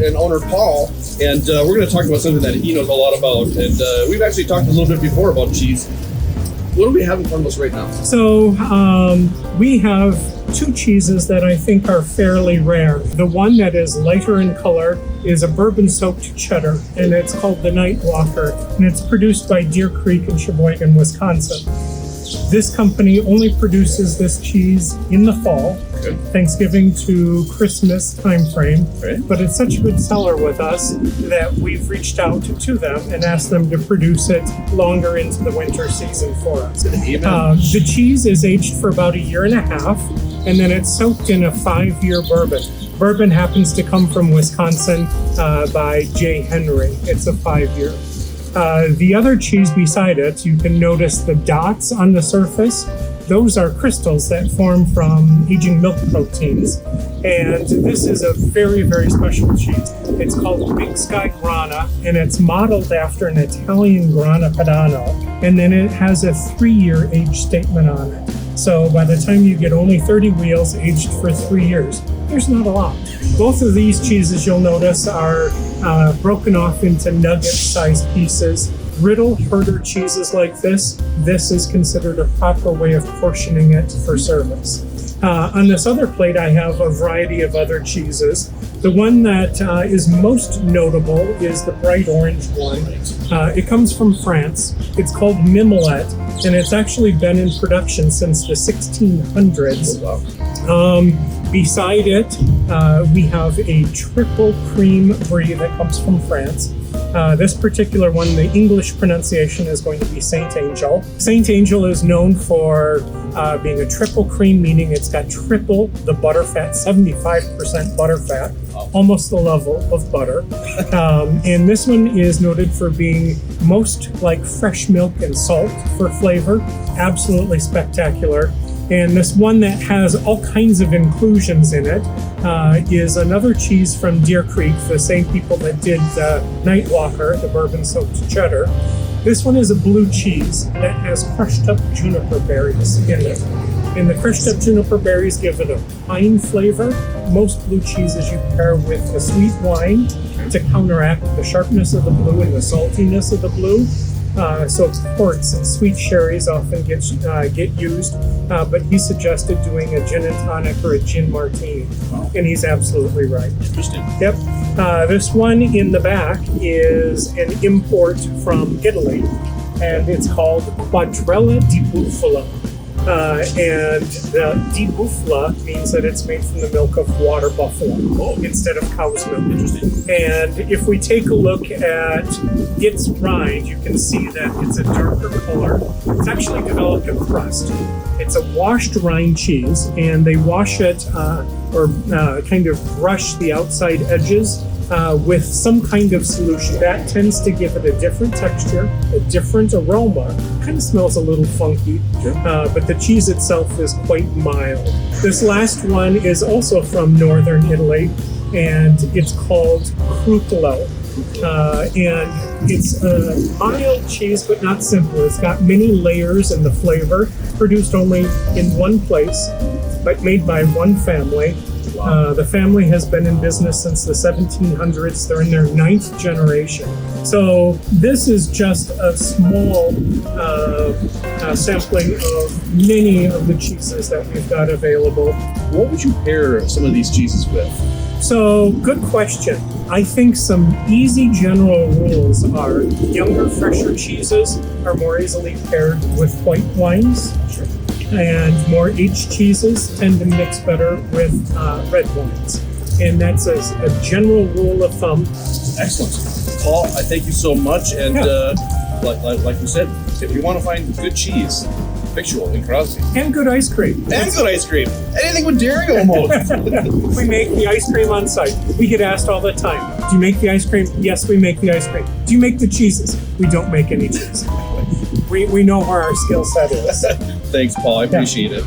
and owner Paul, and we're going to talk about something that he knows a lot about. And we've actually talked a little bit before about cheese. What do we have in front of us right now? So we have two cheeses that I think are fairly rare. The one that is lighter in color is a bourbon-soaked cheddar, and it's called the Nightwalker, and it's produced by Deer Creek in Sheboygan, Wisconsin. This company only produces this cheese in the fall, Thanksgiving to Christmas timeframe, but it's such a good seller with us that we've reached out to them and asked them to produce it longer into the winter season for us. The cheese is aged for about 1.5 years, and then it's soaked in a 5-year bourbon. Bourbon happens to come from Wisconsin by J. Henry. It's a 5-year. The other cheese beside it, you can notice the dots on the surface. Those are crystals that form from aging milk proteins. And this is a very, very special cheese. It's called Big Sky Grana, and it's modeled after an Italian Grana Padano. And then it has a 3-year age statement on it. So by the time you get only 30 wheels aged for 3 years, there's not a lot. Both of these cheeses, you'll notice, are broken off into nugget-sized pieces. Riddle herder cheeses like this is considered a proper way of portioning it for service. On this other plate, I have a variety of other cheeses. The one that is most notable is the bright orange one. It comes from France. It's called Mimolette, and it's actually been in production since the 1600s. Beside it, we have a triple cream brie that comes from France. This particular one, the English pronunciation is going to be Saint Angel. Saint Angel is known for being a triple cream, meaning it's got triple the butter fat, 75% butter fat, almost the level of butter. And this one is noted for being most like fresh milk and salt for flavor. Absolutely spectacular. And this one that has all kinds of inclusions in it is another cheese from Deer Creek, the same people that did the Nightwalker, the bourbon-soaked cheddar. This one is a blue cheese that has crushed up juniper berries in it. And the crushed up juniper berries give it a pine flavor. Most blue cheeses you pair with a sweet wine to counteract the sharpness of the blue and the saltiness of the blue. So ports and sweet sherries often get used, but he suggested doing a gin and tonic or a gin martini, and he's absolutely right. Interesting. Yep. This one in the back is an import from Italy, and it's called Quadrella di Bufala. And the di bufala means that it's made from the milk of water buffalo instead of cow's milk. Interesting. And if we take a look at its rind, you can see that it's a darker color. It's actually developed a crust. It's a washed rind cheese, and they wash it or kind of brush the outside edges with some kind of solution. That tends to give it a different texture, a different aroma. Kind of smells a little funky, but the cheese itself is quite mild. This last one is also from northern Italy, and it's called Crucolo. And it's a mild cheese, but not simple. It's got many layers in the flavor, produced only in one place, but made by one family. The family has been in business since the 1700s. They're in their 9th generation. So this is just a small sampling of many of the cheeses that we've got available. What would you pair some of these cheeses with? So, good question. I think some easy general rules are younger, fresher cheeses are more easily paired with white wines. Sure. And more aged cheeses tend to mix better with red wines. And that's a general rule of thumb. Excellent. Paul, I thank you so much. And like you said, if you want to find good cheese, Victual in Crosby. And good ice cream. And good ice cream. Anything with dairy almost. We make the ice cream on site. We get asked all the time, do you make the ice cream? Yes, we make the ice cream. Do you make the cheeses? We don't make any cheese. We know where our skill set is. Thanks, Paul. I appreciate it.